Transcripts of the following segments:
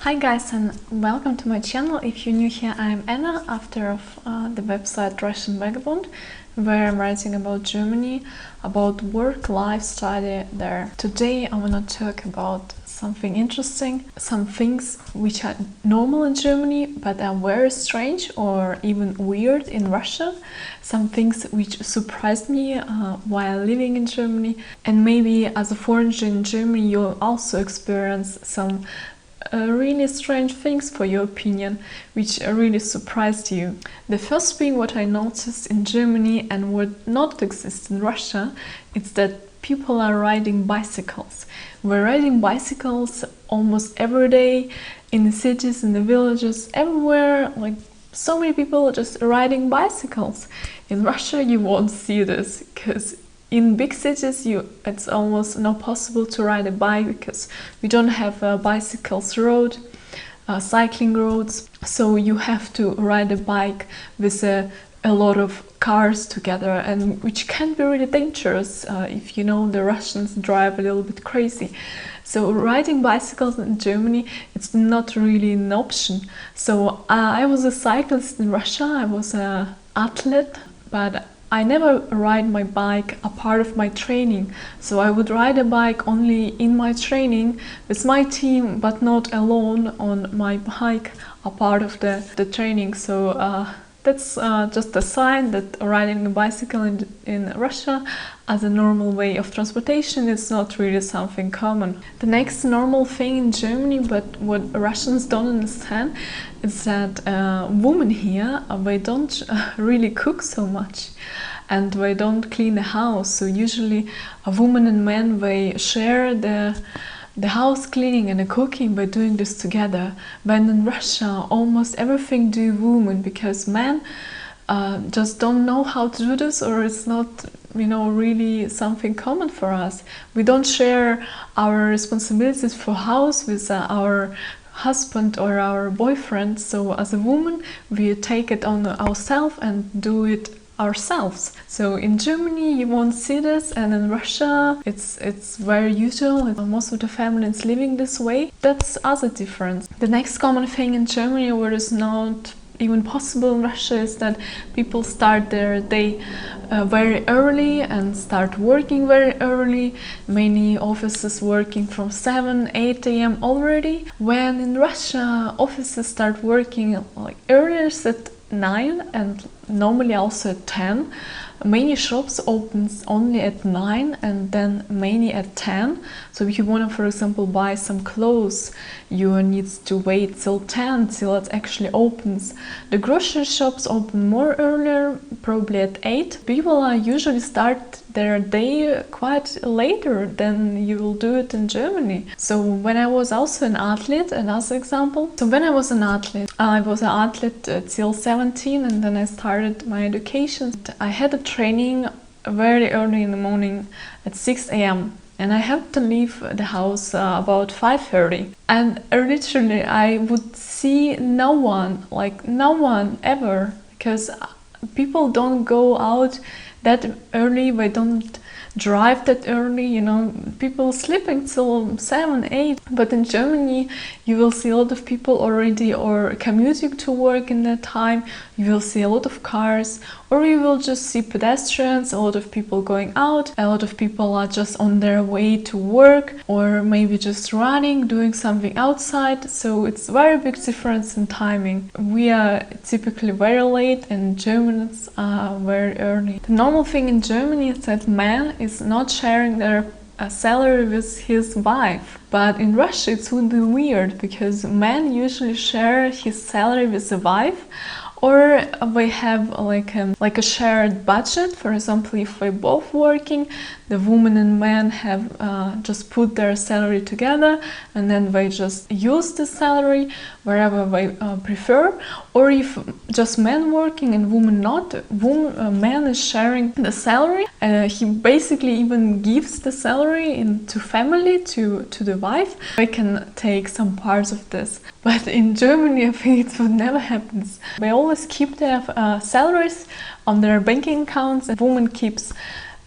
Hi guys, and welcome to my channel. If you're new here, I'm Anna, author of the website Russian Vagabond, where I'm writing about Germany, about work, life, study there. Today I want to talk about something interesting, some things which are normal in Germany but are very strange or even weird in Russia, some things which surprised me while living in Germany, and maybe as a foreigner in Germany you'll also experience some really strange things, for your opinion, which really surprised you. The first thing what I noticed in Germany and would not exist in Russia is that people are riding bicycles. We're riding bicycles almost every day in the cities, in the villages, everywhere. Like, so many people are just riding bicycles. In Russia you won't see this because in big cities, it's almost not possible to ride a bike because we don't have bicycles road, cycling roads. So you have to ride a bike with a lot of cars together, and which can be really dangerous if you know the Russians drive a little bit crazy. So riding bicycles in Germany, it's not really an option. So I was a cyclist in Russia, I was an athlete, but I never ride my bike a part of my training. So I would ride a bike only in my training with my team, but not alone on my bike a part of the training. So that's just a sign that riding a bicycle in Russia as a normal way of transportation is not really something common. The next normal thing in Germany, but what Russians don't understand, is that women here, they don't really cook so much. And they don't clean the house. So usually a woman and man, they share the house cleaning and the cooking by doing this together. But in Russia, almost everything do women, because men just don't know how to do this, or it's not, really something common for us. We don't share our responsibilities for house with our husband or our boyfriend. So as a woman, we take it on ourselves and do it ourselves. So in Germany you won't see this, and in Russia it's very usual. Most of the families living this way. That's other difference. The next common thing in Germany, where it's not even possible in Russia, is that people start their day very early and start working very early. Many offices working from 7-8 a.m. already, when in Russia offices start working like earlier at 9 and normally also at 10. Many shops opens only at 9 and then many at 10. So if you want to, for example, buy some clothes, you need to wait till 10 till it actually opens. The grocery shops open more earlier, probably at 8. People usually start their day quite later than you will do it in Germany. So when I was also an athlete, another example. So when I was an athlete till 17, and then I started my education. I had a training very early in the morning at 6 a.m. and I had to leave the house about 5:30. And literally I would see no one ever, because people don't go out that early, they don't drive that early, people sleeping till 7-8. But in Germany you will see a lot of people already or commuting to work in that time. You will see a lot of cars, or you will just see pedestrians, a lot of people going out, a lot of people are just on their way to work, or maybe just running, doing something outside. So it's very big difference in timing. We are typically very late and Germans are very early. The normal thing in Germany is that man is not sharing their salary with his wife. But in Russia it would be weird, because men usually share his salary with the wife, or they have like a shared budget. For example, if they're both working, the woman and man have just put their salary together, and then they just use the salary wherever they prefer. Or if just men working and woman not, man is sharing the salary. He basically even gives the salary to family, to the wife. They can take some parts of this. But in Germany, I think it would never happen. They always keep their salaries on their banking accounts, and woman keeps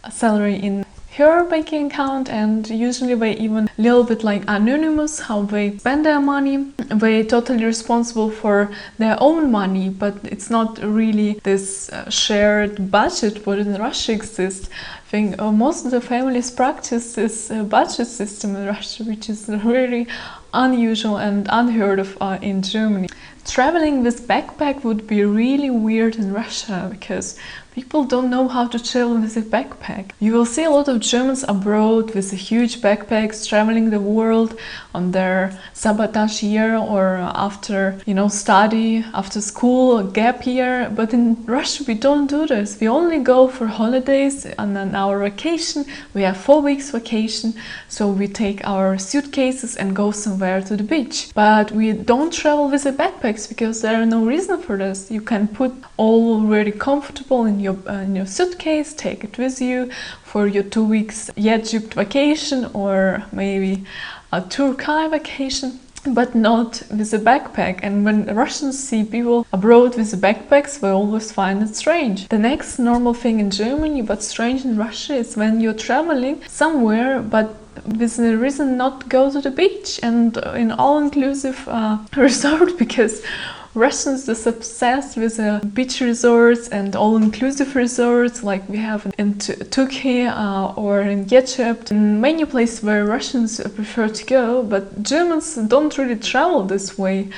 a salary in her banking account, and usually they even a little bit like anonymous how they spend their money. They totally responsible for their own money, but it's not really this shared budget what in Russia exists. I think most of the families practice this budget system in Russia, which is really unusual and unheard of in Germany. Traveling with backpack would be really weird in Russia because people don't know how to travel with a backpack. You will see a lot of Germans abroad with huge backpacks traveling the world on their sabotage year or after, study, after school, gap year. But in Russia we don't do this. We only go for holidays, and then our vacation, we have 4 weeks vacation, so we take our suitcases and go somewhere to the beach. But we don't travel with the backpacks because there are no reason for this. You can put all really comfortable in your suitcase, take it with you for your 2 weeks Egypt vacation or maybe a Turkey vacation, but not with a backpack. And when Russians see people abroad with backpacks, they always find it strange. The next normal thing in Germany, but strange in Russia, is when you're traveling somewhere, but with the reason not to go to the beach and in all-inclusive resort, because Russians are obsessed with beach resorts and all-inclusive resorts like we have in Turkey or in Egypt, in many places where Russians prefer to go, but Germans don't really travel this way.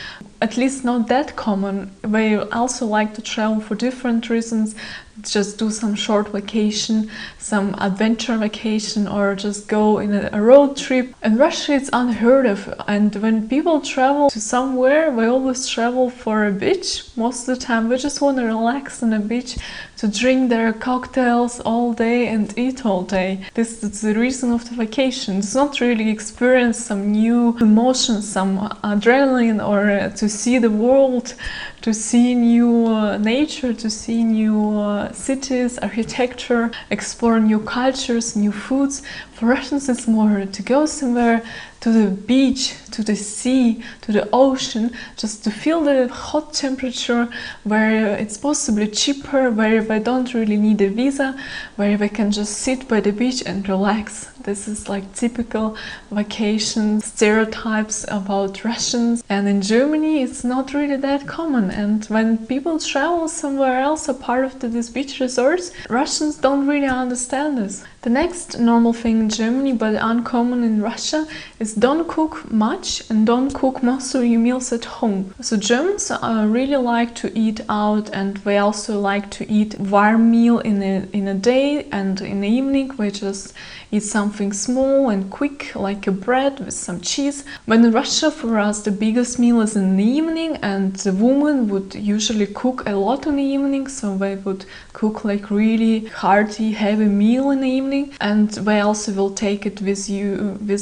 At least not that common. They also like to travel for different reasons, just do some short vacation, some adventure vacation, or just go in a road trip. In Russia it's unheard of, and when people travel to somewhere, they always travel for a beach. Most of the time they just want to relax on a beach, to drink their cocktails all day and eat all day. This is the reason of the vacation. It's not really experience some new emotions, some adrenaline, or to see the world, to see new nature, to see new cities, architecture, explore new cultures, new foods. For Russians it's more to go somewhere, to the beach, to the sea, to the ocean, just to feel the hot temperature, where it's possibly cheaper, where they don't really need a visa, where they can just sit by the beach and relax. This is like typical vacation stereotypes about Russians, and in Germany it's not really that common. And when people travel somewhere else apart of these beach resorts, Russians don't really understand this. The next normal thing in Germany, but uncommon in Russia, is don't cook much and don't cook most of your meals at home. So Germans really like to eat out, and they also like to eat warm meal in a day, and in the evening they just eat something small and quick, like a bread with some cheese. When in Russia, for us, the biggest meal is in the evening, and the woman would usually cook a lot in the evening, so they would cook like really hearty, heavy meal in the evening, and they also will take it with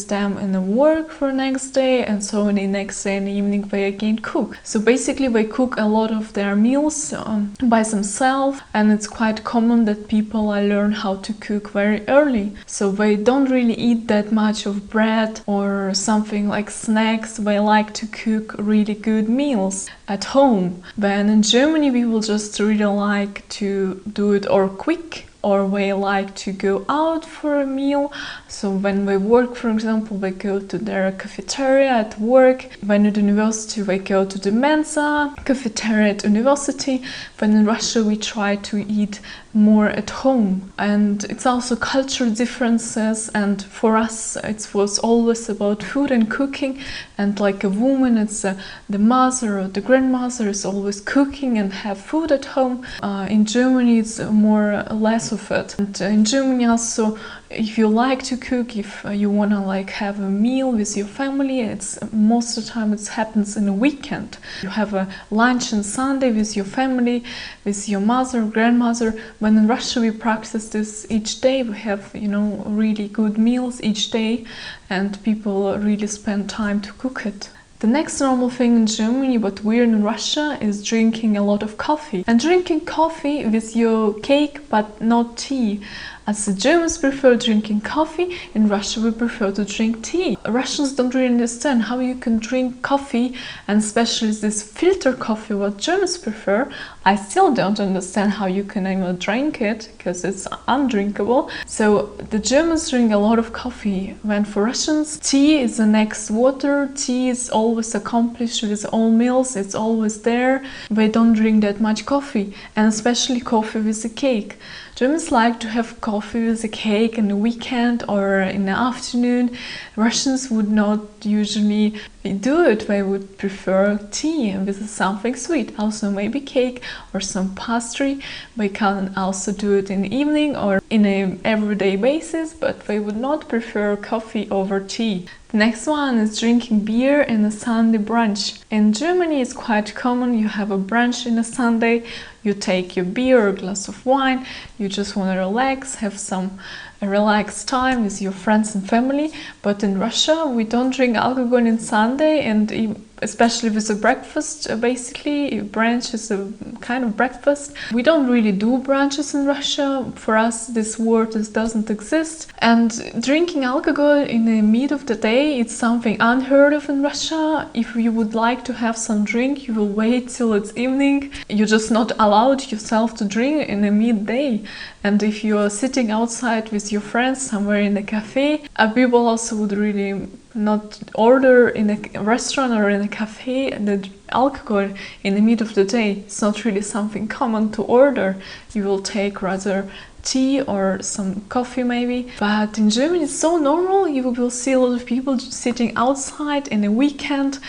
them in the work for next day, and so in the next day in the evening they again cook. So basically they cook a lot of their meals by themselves, and it's quite common that people learn how to cook very early. So they don't really eat that much of bread or something like snacks. They like to cook really good meals at home. But in Germany we will just really like to do it or quick, or they like to go out for a meal. So when they work, for example, they go to their cafeteria at work. When at university, they go to the Mensa cafeteria at university. But in Russia, we try to eat more at home. And it's also cultural differences, and for us it was always about food and cooking, and like a woman, it's the mother or the grandmother is always cooking and have food at home. In Germany it's more less of it. And in Germany also, if you like to cook, if you want to like have a meal with your family, it's most of the time it happens in a weekend. You have a lunch on Sunday with your family, with your mother, grandmother. When in Russia we practice this each day, we have, really good meals each day, and people really spend time to cook it. The next normal thing in Germany, but weird in Russia, is drinking a lot of coffee. And drinking coffee with your cake, but not tea. As the Germans prefer drinking coffee, in Russia we prefer to drink tea. Russians don't really understand how you can drink coffee, and especially this filter coffee what Germans prefer. I still don't understand how you can even drink it, because it's undrinkable. So the Germans drink a lot of coffee, when for Russians tea is the next water. Tea is always accomplished with all meals, it's always there. They don't drink that much coffee, and especially coffee with a cake. Germans like to have coffee with a cake in the weekend or in the afternoon. Russians would not usually do it. They would prefer tea with something sweet, also maybe cake or some pastry. They can also do it in the evening or in an everyday basis, but they would not prefer coffee over tea. The next one is drinking beer in a Sunday brunch. In Germany it's quite common, you have a brunch in a Sunday, you take your beer or a glass of wine, you just want to relax, have some relaxed time with your friends and family. But in Russia we don't drink alcohol on Sunday, and especially with a breakfast. Basically brunch is a kind of breakfast. We don't really do brunches in Russia. For us this word doesn't exist, and drinking alcohol in the mid of the day, it's something unheard of in Russia. If you would like to have some drink, you will wait till it's evening. You're just not allowed yourself to drink in the midday. And if you're sitting outside with your friends somewhere in a cafe, people also would really not order in a restaurant or in a cafe the alcohol in the mid of the day. It's not really something common to order. You will take rather tea or some coffee maybe. But in Germany it's so normal. You will see a lot of people sitting outside in a weekend,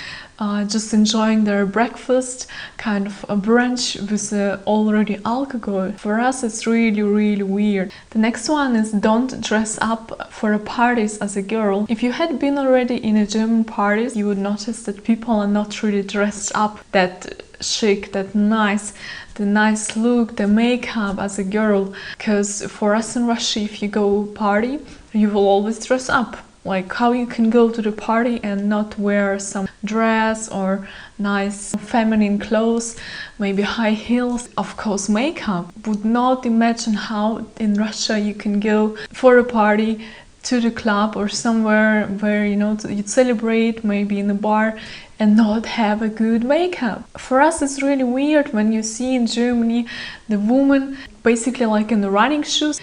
just enjoying their breakfast, kind of a brunch with already alcohol. For us it's really weird. The next one is don't dress up for a parties as a girl. If you had been already in a German parties, you would notice that people are not really dressed up that chic, that nice, the nice look, the makeup as a girl. Because for us in Russia, if you go party, you will always dress up. Like, how you can go to the party and not wear some dress or nice feminine clothes, maybe high heels, of course makeup. Would not imagine how in Russia you can go for a party to the club or somewhere where you celebrate, maybe in a bar, and not have a good makeup. For us it's really weird when you see in Germany the woman basically like in the running shoes.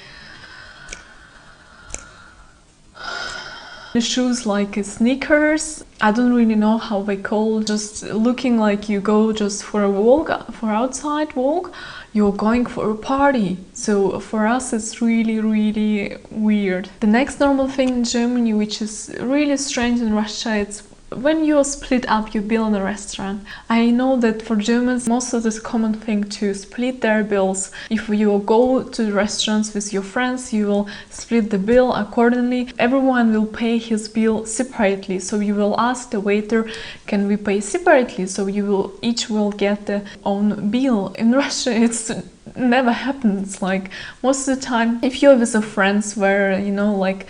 The shoes like sneakers, I don't really know how they call, just looking like you go just for a walk, for outside walk, you're going for a party. So for us it's really weird. The next normal thing in Germany, which is really strange in Russia, it's when you split up your bill in a restaurant. I know that for Germans most of this common thing to split their bills. If you go to restaurants with your friends, you will split the bill accordingly. Everyone will pay his bill separately, so you will ask the waiter, can we pay separately? So each will get their own bill. In Russia it's never happens. Like most of the time, if you're with a friends where like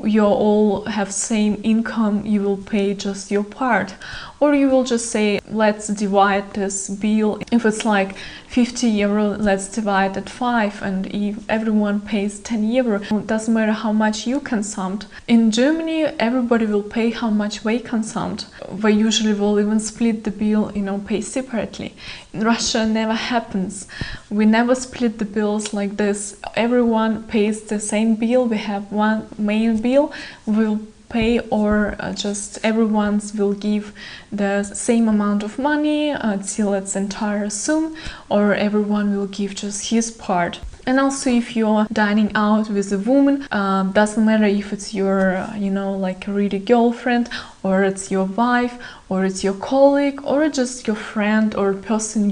you all have same income, you will pay just your part, or you will just say let's divide this bill. If it's like 50 euro, let's divide at 5, and if everyone pays 10 euro, it doesn't matter how much you consumed. In Germany everybody will pay how much they consumed. They usually will even split the bill, pay separately. In Russia never happens. We never split the bills like this. Everyone pays the same bill. We have one main bill. We'll pay, or just everyone will give the same amount of money till its entire sum, or everyone will give just his part. And also if you're dining out with a woman, doesn't matter if it's your, like a really girlfriend, or it's your wife, or it's your colleague, or just your friend or person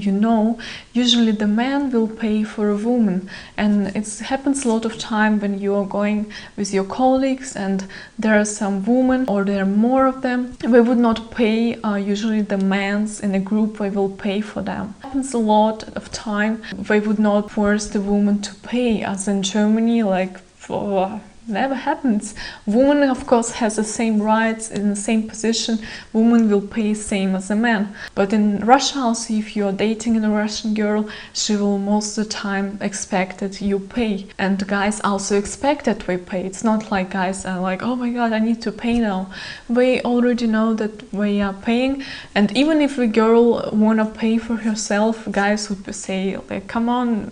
usually the man will pay for a woman. And it happens a lot of time when you are going with your colleagues and there are some women, or there are more of them, they would not pay, usually the mans in a group, they will pay for them. It happens a lot of time, they would not force the woman to pay, as in Germany, like for never happens. Woman, of course, has the same rights in the same position. Woman will pay same as a man. But in Russia also, if you're dating a Russian girl, she will most of the time expect that you pay. And guys also expect that we pay. It's not like guys are like, oh my god, I need to pay now. We already know that we are paying. And even if a girl wanna pay for herself, guys would say, like, come on,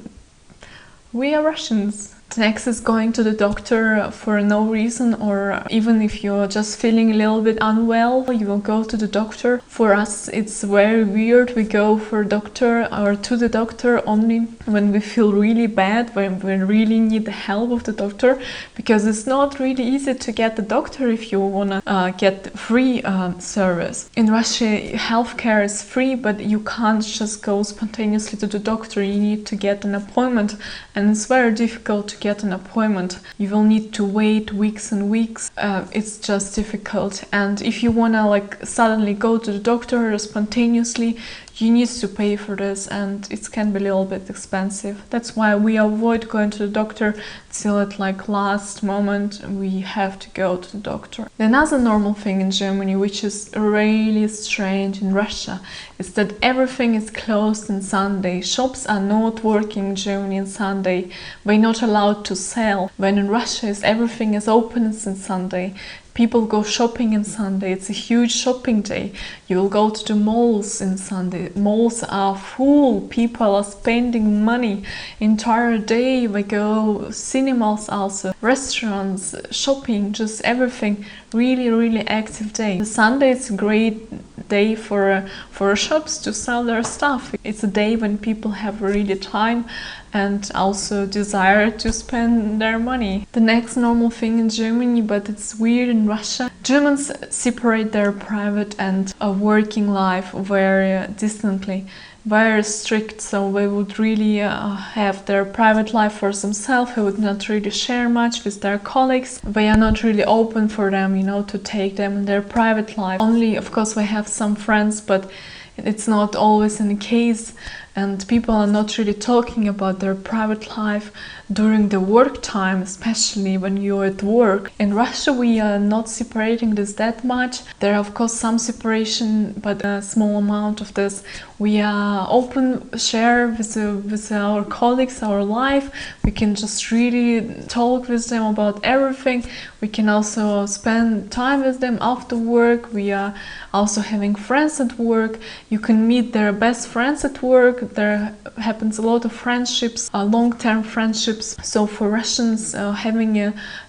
we are Russians. Next is going to the doctor for no reason, or even if you're just feeling a little bit unwell, you will go to the doctor. For us, it's very weird. We go for doctor or to the doctor only when we feel really bad, when we really need the help of the doctor, because it's not really easy to get the doctor if you wanna get free service. In Russia, healthcare is free, but you can't just go spontaneously to the doctor. You need to get an appointment, and it's very difficult to get an appointment. You will need to wait weeks and weeks. It's just difficult. And if you wanna like suddenly go to the doctor spontaneously, you need to pay for this, and it can be a little bit expensive. That's why we avoid going to the doctor till at like last moment we have to go to the doctor. Another normal thing in Germany, which is really strange in Russia, is that everything is closed on Sunday. Shops are not working in Germany on Sunday. We're not allowed to sell. When in Russia everything is open on Sunday. People go shopping on Sunday. It's a huge shopping day. You will go to the malls on Sunday. Malls are full. People are spending money entire day. We go cinemas also, restaurants, shopping, just everything. Really active day. The Sunday is a great day for shops to sell their stuff. It's a day when people have really time and also desire to spend their money. The next normal thing in Germany, but it's weird in Russia, Germans separate their private and working life very distantly, very strict. So they would really have their private life for themselves. They would not really share much with their colleagues. They are not really open for them, to take them in their private life. Only, of course, we have some friends, but it's not always in the case. And people are not really talking about their private life during the work time, especially when you're at work. In Russia, we are not separating this that much. There are, of course, some separation, but a small amount of this. We are open, share with our colleagues our life. We can just really talk with them about everything. We can also spend time with them after work. We are also having friends at work. You can meet their best friends at work. There happens a lot of friendships, long-term friendships. So for Russians, having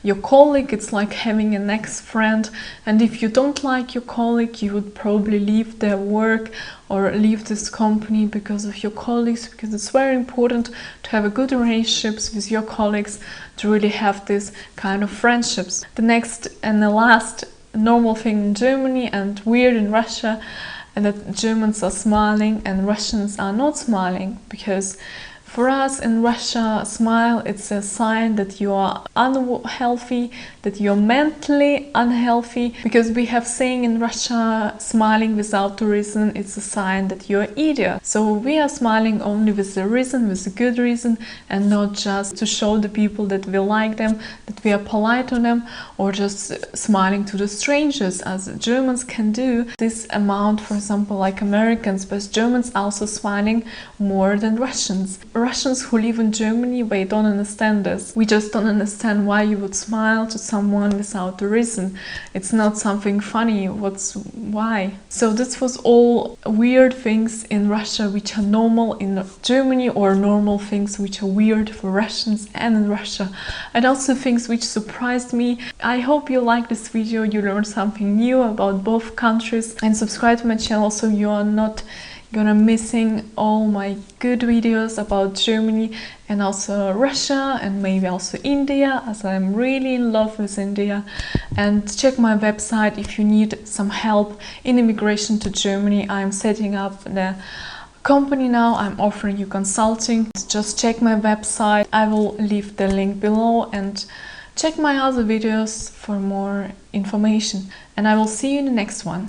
your colleague, it's like having an ex-friend. And if you don't like your colleague, you would probably leave their work or leave this company because of your colleagues, because it's very important to have a good relationships with your colleagues, to really have this kind of friendships. The next and the last normal thing in Germany and weird in Russia, and that Germans are smiling and Russians are not smiling, because for us in Russia, smile, it's a sign that you are unhealthy, that you're mentally unhealthy, because we have saying in Russia, smiling without a reason, it's a sign that you're an idiot. So we are smiling only with a reason, with a good reason, and not just to show the people that we like them, that we are polite on them, or just smiling to the strangers, as Germans can do this amount, for example, like Americans, but Germans also smiling more than Russians. Russians who live in Germany, they don't understand this. We just don't understand why you would smile to someone without a reason. It's not something funny. Why? So this was all weird things in Russia which are normal in Germany, or normal things which are weird for Russians and in Russia. And also things which surprised me. I hope you like this video, you learned something new about both countries, and subscribe to my channel so you are not gonna missing all my good videos about Germany and also Russia, and maybe also India, as I'm really in love with India. And check my website if you need some help in immigration to Germany. I'm setting up the company now. I'm offering you consulting. Just check my website. I will leave the link below, and check my other videos for more information. And I will see you in the next one.